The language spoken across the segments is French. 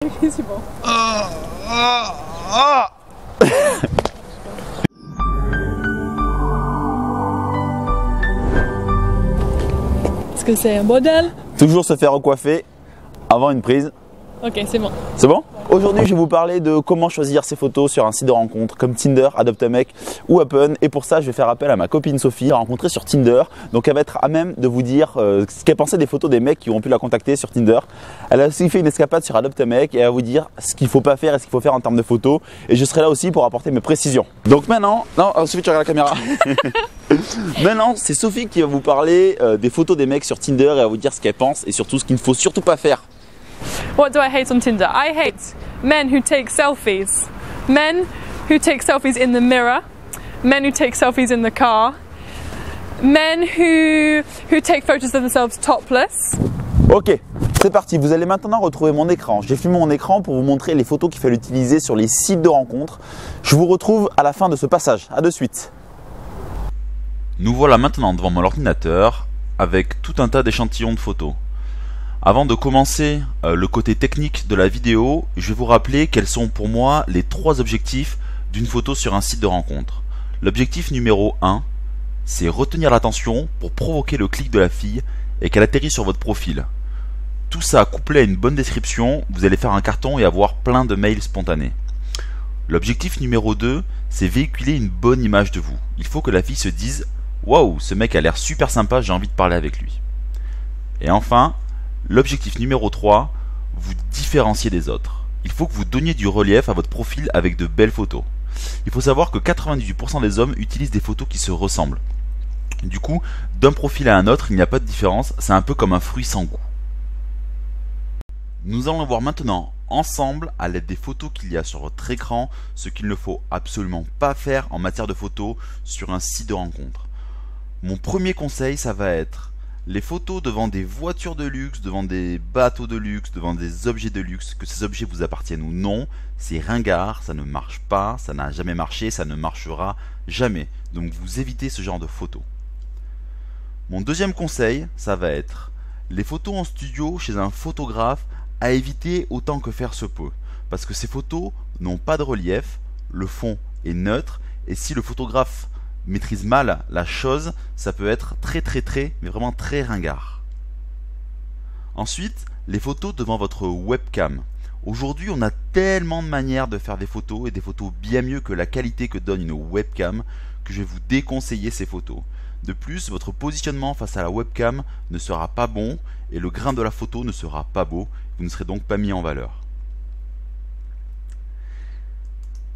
C'est bon. Est-ce que c'est un modèle? Toujours se faire recoiffer avant une prise. Ok, c'est bon. C'est bon? Aujourd'hui, je vais vous parler de comment choisir ses photos sur un site de rencontre comme Tinder, Adopt a Mec ou Happn. Et pour ça, je vais faire appel à ma copine Sophie, rencontrée sur Tinder. Donc, elle va être à même de vous dire ce qu'elle pensait des photos des mecs qui ont pu la contacter sur Tinder. Elle a aussi fait une escapade sur Adopt a Mec et elle va vous dire ce qu'il ne faut pas faire et ce qu'il faut faire en termes de photos. Et je serai là aussi pour apporter mes précisions. Donc maintenant, non, Sophie, tu regardes la caméra. Maintenant, c'est Sophie qui va vous parler des photos des mecs sur Tinder et elle va vous dire ce qu'elle pense et surtout ce qu'il ne faut surtout pas faire. What do I hate on Tinder? I hate men who take selfies. Men who take selfies in the mirror. Men who take selfies in the car. Men who take photos of themselves topless. Ok, c'est parti. Vous allez maintenant retrouver mon écran. J'ai filmé mon écran pour vous montrer les photos qu'il fallait utiliser sur les sites de rencontres. Je vous retrouve à la fin de ce passage. À de suite. Nous voilà maintenant devant mon ordinateur avec tout un tas d'échantillons de photos. Avant de commencer le côté technique de la vidéo, je vais vous rappeler quels sont pour moi les 3 objectifs d'une photo sur un site de rencontre. L'objectif numéro 1, c'est retenir l'attention pour provoquer le clic de la fille et qu'elle atterrisse sur votre profil. Tout ça couplé à une bonne description, vous allez faire un carton et avoir plein de mails spontanés. L'objectif numéro 2, c'est véhiculer une bonne image de vous. Il faut que la fille se dise « Waouh, ce mec a l'air super sympa, j'ai envie de parler avec lui ». Et enfin, l'objectif numéro 3, vous différencier des autres. Il faut que vous donniez du relief à votre profil avec de belles photos. Il faut savoir que 98% des hommes utilisent des photos qui se ressemblent. Du coup, d'un profil à un autre, il n'y a pas de différence, c'est un peu comme un fruit sans goût. Nous allons voir maintenant ensemble, à l'aide des photos qu'il y a sur votre écran, ce qu'il ne faut absolument pas faire en matière de photos sur un site de rencontre. Mon premier conseil, ça va être les photos devant des voitures de luxe, devant des bateaux de luxe, devant des objets de luxe, que ces objets vous appartiennent ou non, c'est ringard, ça ne marche pas, ça n'a jamais marché, ça ne marchera jamais. Donc vous évitez ce genre de photos. Mon deuxième conseil, ça va être les photos en studio chez un photographe à éviter autant que faire se peut. Parce que ces photos n'ont pas de relief, le fond est neutre, et si le photographe maîtrise mal la chose, ça peut être mais vraiment très ringard. Ensuite, les photos devant votre webcam. Aujourd'hui, on a tellement de manières de faire des photos et des photos bien mieux que la qualité que donne une webcam que je vais vous déconseiller ces photos. De plus, votre positionnement face à la webcam ne sera pas bon et le grain de la photo ne sera pas beau, vous ne serez donc pas mis en valeur.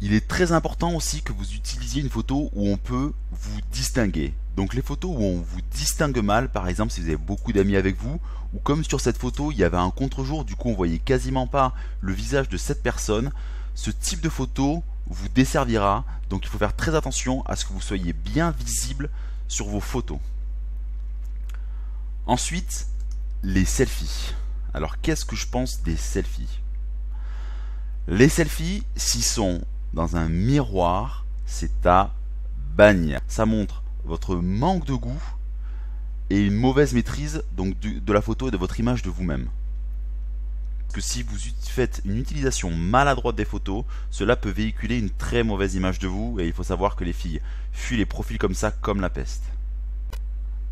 Il est très important aussi que vous utilisiez une photo où on peut vous distinguer. Donc les photos où on vous distingue mal, par exemple si vous avez beaucoup d'amis avec vous, ou comme sur cette photo il y avait un contre-jour, du coup on voyait quasiment pas le visage de cette personne, ce type de photo vous desservira, donc il faut faire très attention à ce que vous soyez bien visible sur vos photos. Ensuite, les selfies. Alors qu'est-ce que je pense des selfies? Les selfies, s'ils sont dans un miroir, c'est à bannir. Ça montre votre manque de goût et une mauvaise maîtrise donc de la photo et de votre image de vous-même. Que si vous faites une utilisation maladroite des photos, cela peut véhiculer une très mauvaise image de vous et il faut savoir que les filles fuient les profils comme ça comme la peste.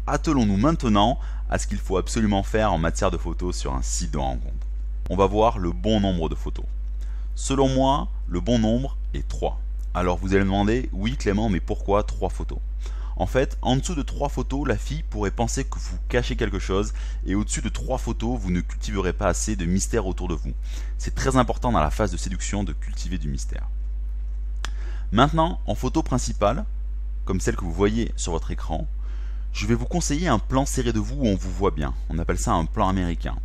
Attelons-nous maintenant à ce qu'il faut absolument faire en matière de photos sur un site de rencontre. On va voir le bon nombre de photos. Selon moi, le bon nombre est 3. Alors vous allez me demander, oui Clément, mais pourquoi 3 photos? En fait, en dessous de 3 photos, la fille pourrait penser que vous cachez quelque chose et au-dessus de 3 photos, vous ne cultiverez pas assez de mystère autour de vous. C'est très important dans la phase de séduction de cultiver du mystère. Maintenant, en photo principale, comme celle que vous voyez sur votre écran, je vais vous conseiller un plan serré de vous où on vous voit bien. On appelle ça un plan américain.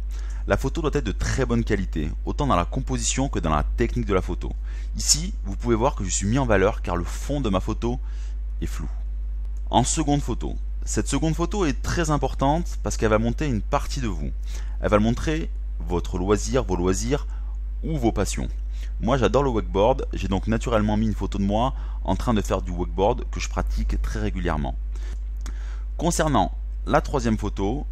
La photo doit être de très bonne qualité, autant dans la composition que dans la technique de la photo. Ici, vous pouvez voir que je suis mis en valeur car le fond de ma photo est flou. En seconde photo. Cette seconde photo est très importante parce qu'elle va montrer une partie de vous. Elle va montrer votre loisir, vos loisirs ou vos passions. Moi j'adore le wakeboard, j'ai donc naturellement mis une photo de moi en train de faire du wakeboard que je pratique très régulièrement. Concernant la troisième photo,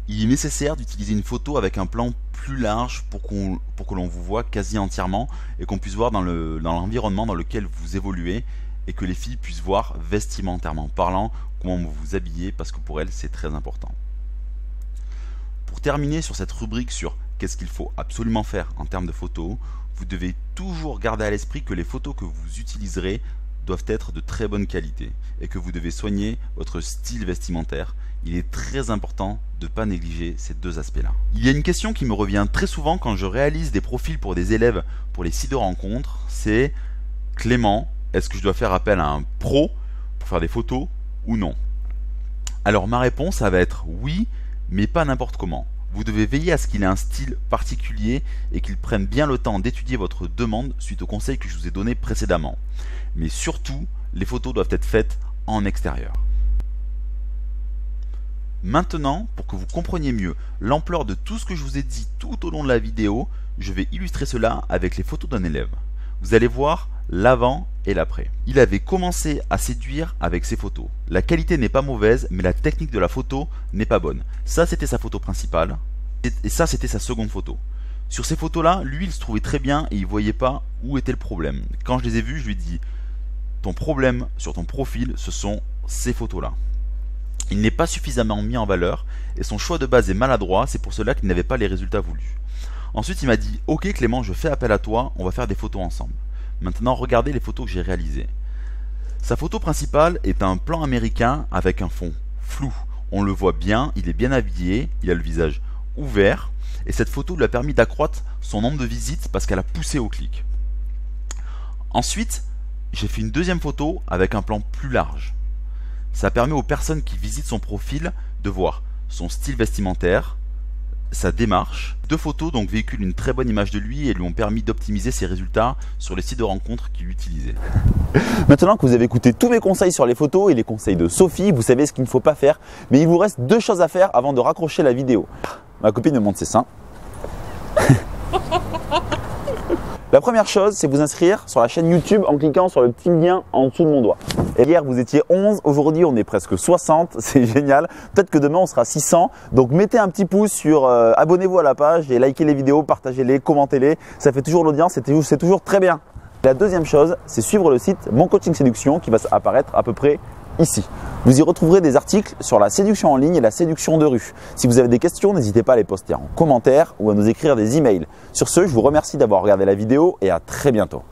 il est nécessaire d'utiliser une photo avec un plan plus large pour que l'on vous voit quasi entièrement et qu'on puisse voir dans l'environnement dans lequel vous évoluez et que les filles puissent voir vestimentairement parlant comment vous vous habillez parce que pour elles c'est très important. Pour terminer sur cette rubrique sur qu'est-ce qu'il faut absolument faire en termes de photos, vous devez toujours garder à l'esprit que les photos que vous utiliserez doivent être de très bonne qualité et que vous devez soigner votre style vestimentaire. Il est très important de ne pas négliger ces deux aspects-là. Il y a une question qui me revient très souvent quand je réalise des profils pour des élèves pour les sites de rencontres, c'est Clément, est-ce que je dois faire appel à un pro pour faire des photos ou non? Alors ma réponse, ça va être oui, mais pas n'importe comment. Vous devez veiller à ce qu'il ait un style particulier et qu'il prenne bien le temps d'étudier votre demande suite aux conseils que je vous ai donnés précédemment. Mais surtout, les photos doivent être faites en extérieur. Maintenant, pour que vous compreniez mieux l'ampleur de tout ce que je vous ai dit tout au long de la vidéo, je vais illustrer cela avec les photos d'un élève. Vous allez voir l'avant et l'après. Il avait commencé à séduire avec ses photos. La qualité n'est pas mauvaise, mais la technique de la photo n'est pas bonne. Ça, c'était sa photo principale, et ça, c'était sa seconde photo. Sur ces photos-là, lui, il se trouvait très bien et il ne voyait pas où était le problème. Quand je les ai vues, je lui ai dit « Ton problème sur ton profil, ce sont ces photos-là. » Il n'est pas suffisamment mis en valeur et son choix de base est maladroit, c'est pour cela qu'il n'avait pas les résultats voulus. Ensuite, il m'a dit « Ok Clément, je fais appel à toi, on va faire des photos ensemble. » Maintenant, regardez les photos que j'ai réalisées. Sa photo principale est un plan américain avec un fond flou. On le voit bien, il est bien habillé, il a le visage ouvert et cette photo lui a permis d'accroître son nombre de visites parce qu'elle a poussé au clic. Ensuite, j'ai fait une deuxième photo avec un plan plus large. Ça permet aux personnes qui visitent son profil de voir son style vestimentaire, sa démarche. Deux photos donc véhiculent une très bonne image de lui et lui ont permis d'optimiser ses résultats sur les sites de rencontres qu'il utilisait. Maintenant que vous avez écouté tous mes conseils sur les photos et les conseils de Sophie, vous savez ce qu'il ne faut pas faire. Mais il vous reste deux choses à faire avant de raccrocher la vidéo. Ma copine me montre ses seins. La première chose, c'est vous inscrire sur la chaîne YouTube en cliquant sur le petit lien en dessous de mon doigt. Et hier, vous étiez 11, aujourd'hui on est presque 60, c'est génial. Peut-être que demain on sera 600. Donc mettez un petit pouce sur abonnez-vous à la page et likez les vidéos, partagez-les, commentez-les. Ça fait toujours l'audience, c'est toujours très bien. La deuxième chose, c'est suivre le site Mon Coaching Séduction qui va apparaître à peu près ici. Vous y retrouverez des articles sur la séduction en ligne et la séduction de rue. Si vous avez des questions, n'hésitez pas à les poster en commentaire ou à nous écrire des emails. Sur ce, je vous remercie d'avoir regardé la vidéo et à très bientôt.